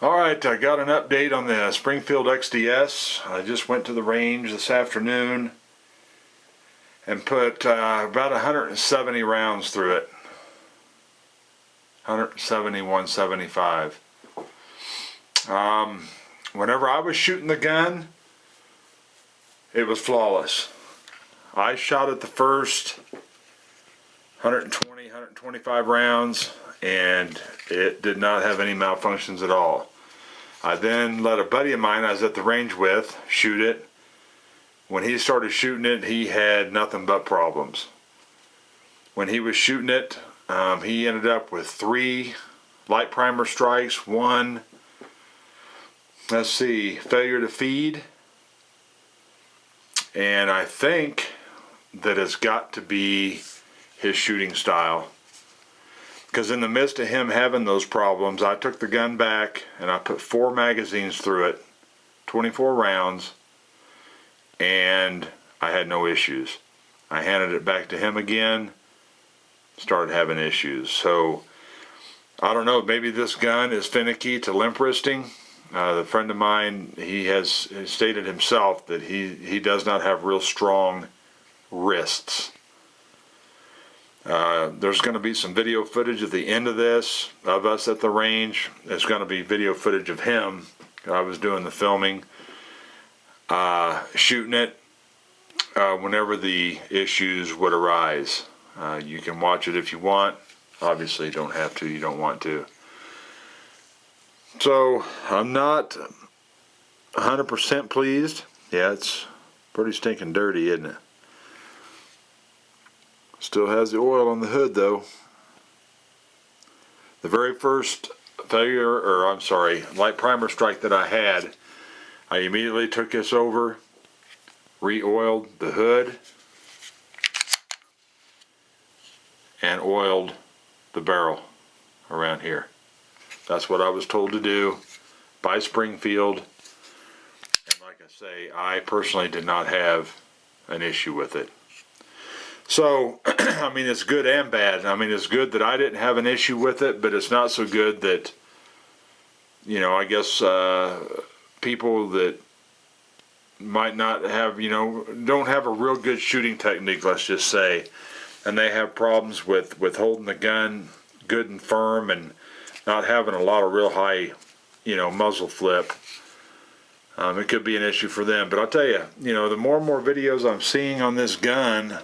Alright, I got an update on the Springfield XDS. I just went to the range this afternoon and put about 170 rounds through it. 170, 175. Whenever I was shooting the gun, it was flawless. I shot at the first 120, 125 rounds, and it did not have any malfunctions at all. I then let a buddy of mine I was at the range with shoot it. When he started shooting it, he had nothing but problems. When he was shooting it, he ended up with 3 light primer strikes, 1, failure to feed, and I think that it's got to be his shooting style. Because in the midst of him having those problems, I took the gun back and I put 4 magazines through it, 24 rounds, and I had no issues. I handed it back to him again, started having issues. So I don't know, maybe this gun is finicky to limp wristing. The friend of mine, he has stated himself that he does not have real strong wrists. There's going to be some video footage at the end of this of us at the range. There's going to be video footage of him. I was doing the filming, shooting it whenever the issues would arise. You can watch it if you want. Obviously you don't have to, you don't want to. So I'm not 100% pleased. Yeah, it's pretty stinking dirty, isn't it? Still has the oil on the hood though. The very first light primer strike that I had, I immediately took this over, re-oiled the hood, and oiled the barrel around here. That's what I was told to do by Springfield. And like I say, I personally did not have an issue with it. So, I mean, it's good and bad. I mean, it's good that I didn't have an issue with it, but it's not so good that, you know, I guess people that might not have, you know, don't have a real good shooting technique, let's just say, and they have problems with holding the gun good and firm and not having a lot of real high, you know, muzzle flip. It could be an issue for them. But I'll tell you, you know, the more and more videos I'm seeing on this gun,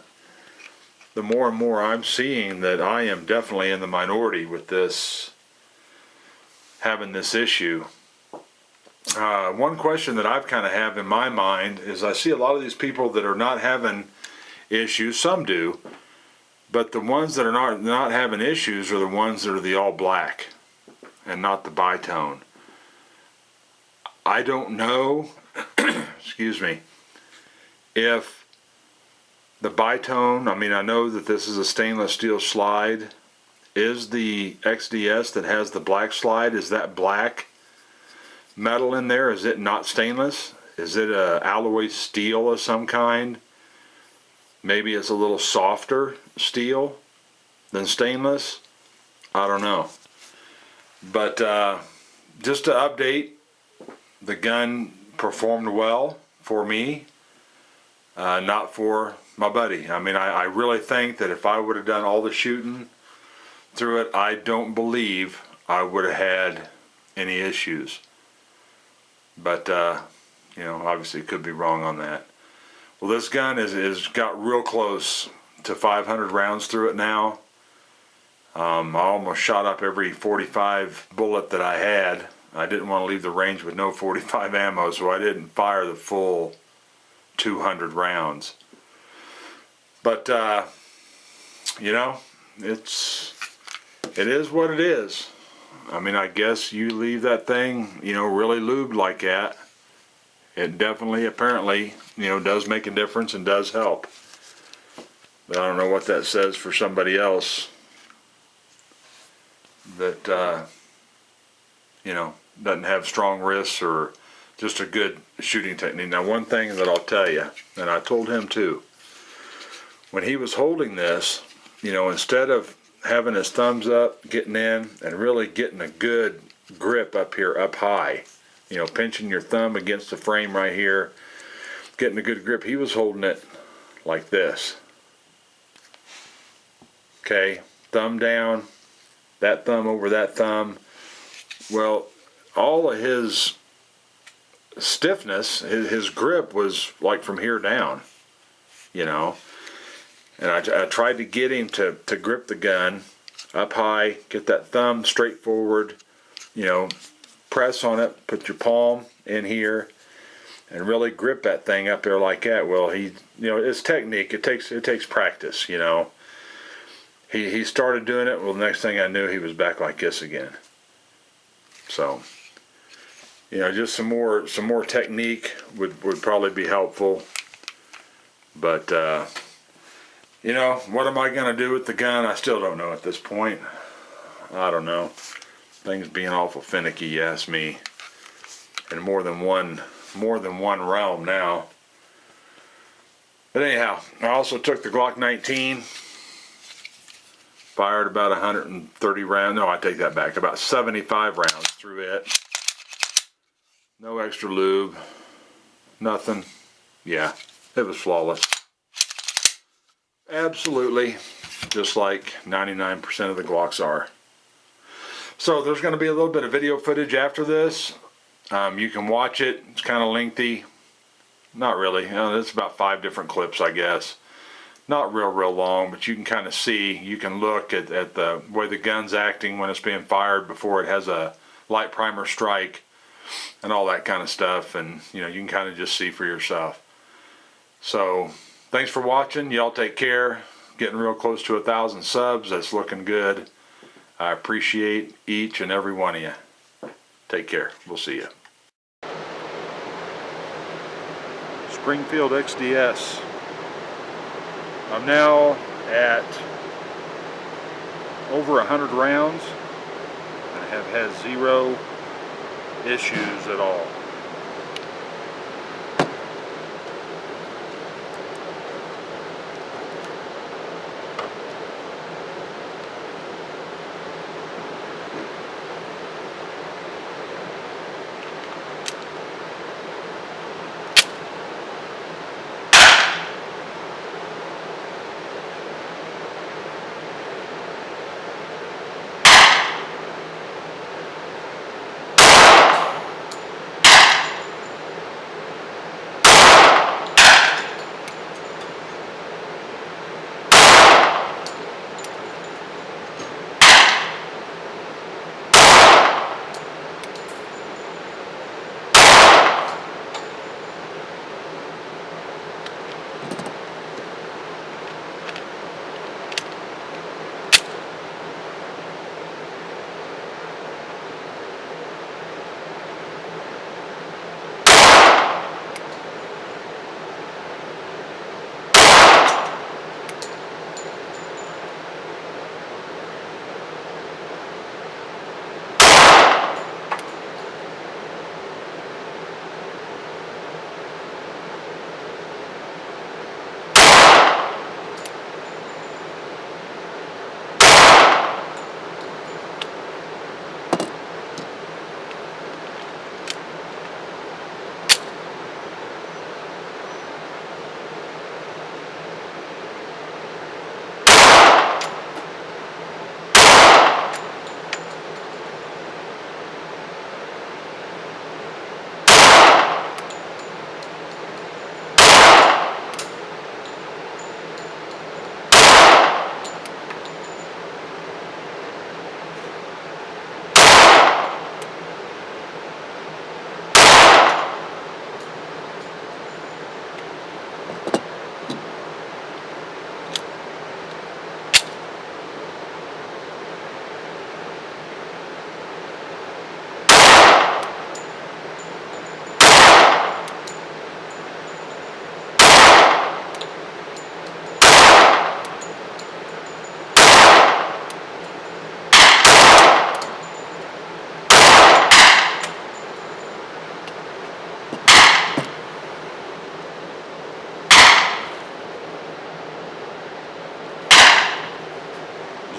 the more and more I'm seeing that I am definitely in the minority with this, having this issue. One question that I've kind of have in my mind is I see a lot of these people that are not having issues, some do, but the ones that are not having issues are the ones that are the all black and not the bitone. I don't know, excuse me, if the bitone, I mean, I know that this is a stainless steel slide. Is the XDS that has the black slide, is that black metal in there? Is it not stainless? Is it a alloy steel of some kind? Maybe it's a little softer steel than stainless. I don't know. But just to update, the gun performed well for me, not for my buddy. I mean, I really think that if I would have done all the shooting through it, I don't believe I would have had any issues. But, you know, obviously could be wrong on that. Well, this gun is got real close to 500 rounds through it now. I almost shot up every 45 bullet that I had. I didn't want to leave the range with no 45 ammo, so I didn't fire the full 200 rounds. But, you know, it is what it is. I mean, I guess you leave that thing, you know, really lubed like that, it definitely, apparently, you know, does make a difference and does help. But I don't know what that says for somebody else that, you know, doesn't have strong wrists or just a good shooting technique. Now, one thing that I'll tell you, and I told him too, when he was holding this, you know, instead of having his thumbs up, getting in, and really getting a good grip up here, up high. You know, pinching your thumb against the frame right here, getting a good grip. He was holding it like this. Okay, thumb down, that thumb over that thumb. Well, all of his stiffness, his grip was like from here down, you know. And I tried to get him to grip the gun up high, get that thumb straight forward, you know, press on it, put your palm in here, and really grip that thing up there like that. Well, you know, it's technique. It takes practice, you know. He started doing it. Well, the next thing I knew, he was back like this again. So, you know, just some more technique would probably be helpful. But you know, what am I gonna do with the gun? I still don't know at this point. I don't know. Things being awful finicky, you ask me. In more than one realm now. But anyhow, I also took the Glock 19. Fired about 130 rounds. No, I take that back. About 75 rounds through it. No extra lube. Nothing. Yeah, it was flawless. Absolutely. Just like 99% of the Glocks are. So there's going to be a little bit of video footage after this. You can watch it. It's kind of lengthy. Not really. It's about 5 different clips, I guess. Not real long, but you can kind of see, you can look at the way the gun's acting when it's being fired before it has a light primer strike and all that kind of stuff. And, you know, you can kind of just see for yourself. So, thanks for watching. Y'all take care. Getting real close to 1,000 subs. That's looking good. I appreciate each and every one of you. Take care. We'll see you. Springfield XDS. I'm now at over 100 rounds and have had 0 issues at all.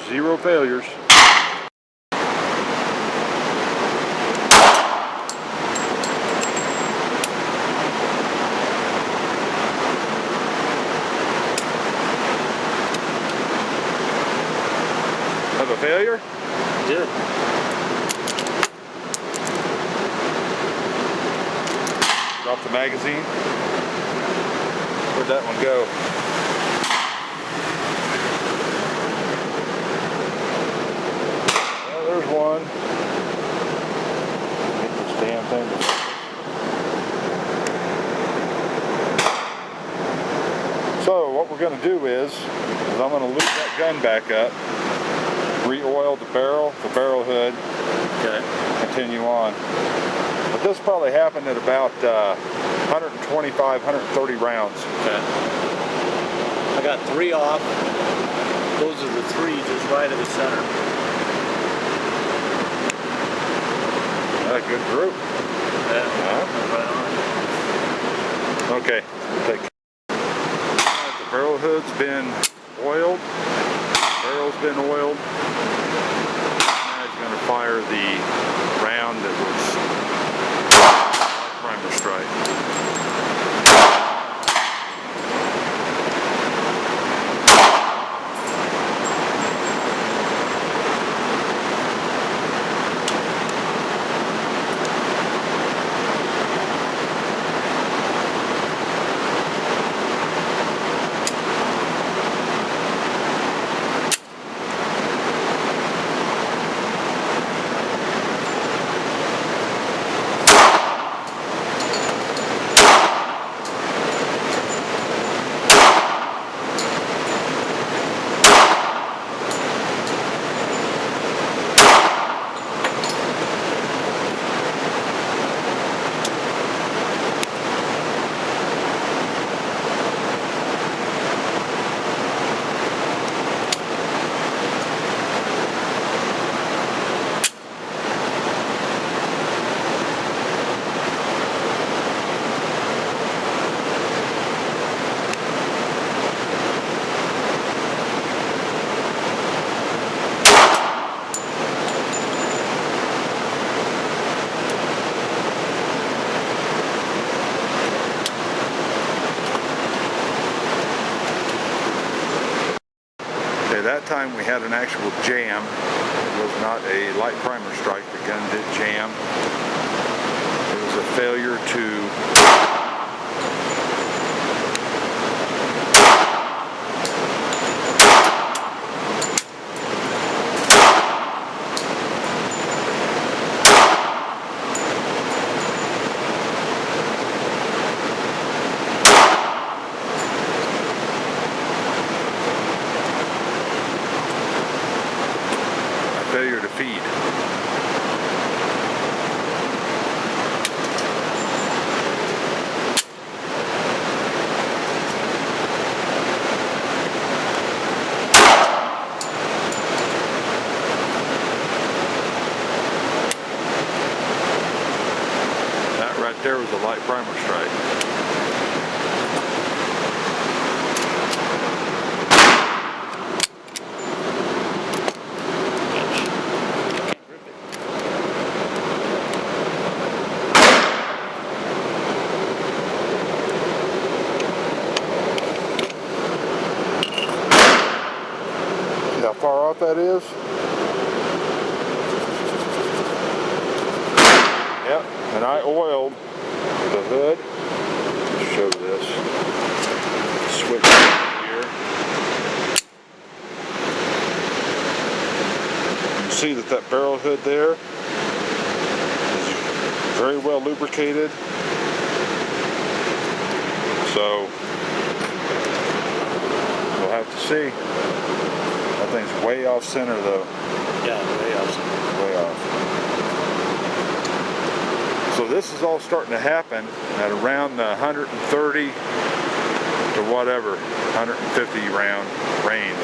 Zero failures. failure? Did. Drop the magazine. Where'd that one go? Well, there's one. Get this damn thing to focus. So what we're going to do is I'm going to loop that gun back up, re-oil the barrel hood, Okay. continue on. But this probably happened at about 125, 130 rounds. Okay. I got 3 off. Those are the 3 just right of the center. A good group. Yeah. Right on. Okay, take. The barrel hood's been oiled. Barrel's been oiled. Now he's going to fire the round that was primer strike. That time we had an actual jam. It was not a light primer strike. The gun did jam. It was a failure to feed. That right there was a light primer strike. How far off that is? Yep, and I oiled the hood. Let's show this. Switch here. You can see that barrel hood there is very well lubricated. So we'll have to see. That thing's way off center though. Yeah, way off center. Way off. So this is all starting to happen at around the 130 to whatever, 150 round range.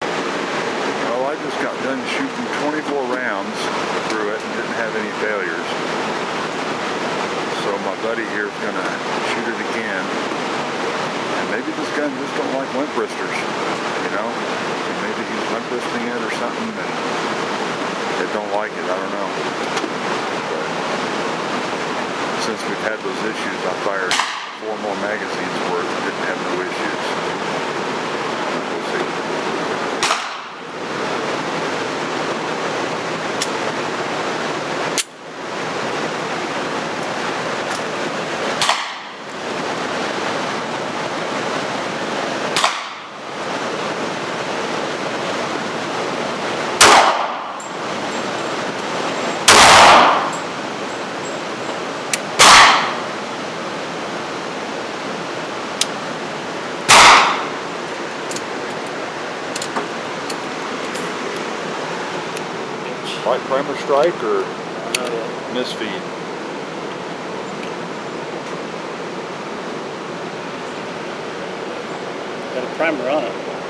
Well, I just got done shooting 24 rounds through it and didn't have any failures. So my buddy here is going to shoot it again. And maybe this gun just don't like limp wristers, you know? And maybe he's limp wristing it or something and it don't like it, I don't know. But since we've had those issues, I fired 4 more magazines worth and didn't have no issues. We'll see. Light primer strike or misfeed? Got a primer on it.